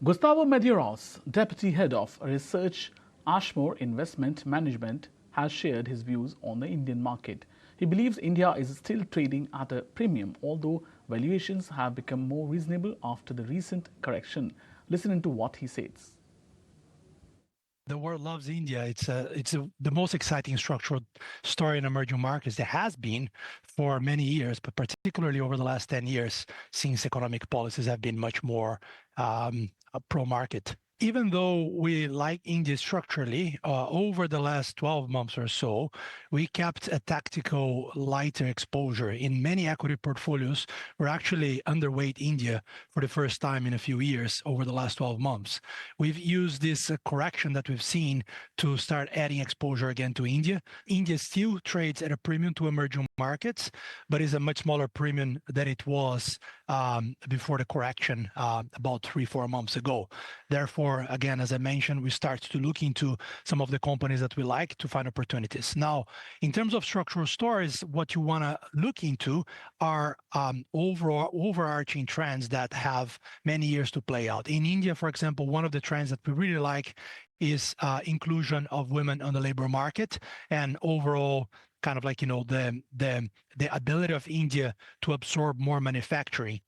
Gustavo Medeiros, Deputy Head of Research, Ashmore Investment Management, has shared his views on the Indian market. He believes India is still trading at a premium, although valuations have become more reasonable after the recent correction. Listen to what he says. The world loves India. The most exciting structural story in emerging markets. There has been for many years, but particularly over the last 10 years, since economic policies have been much more pro-market. Even though we like India structurally, over the last 12 months or so, we kept a tactical lighter exposure. In many equity portfolios, we're actually underweight India for the first time in a few years over the last 12 months. We've used this correction that we've seen to start adding exposure again to India. India still trades at a premium to emerging markets, but is a much smaller premium than it was before the correction about 3-4 months ago. Therefore, again, as I mentioned, we start to look into some of the companies that we like to find opportunities. Now, in terms of structural stories, what you want to look into are overall overarching trends that have many years to play out. In India, for example, one of the trends that we really like is inclusion of women on the labor market and overall kind of like the ability of India to absorb more manufacturing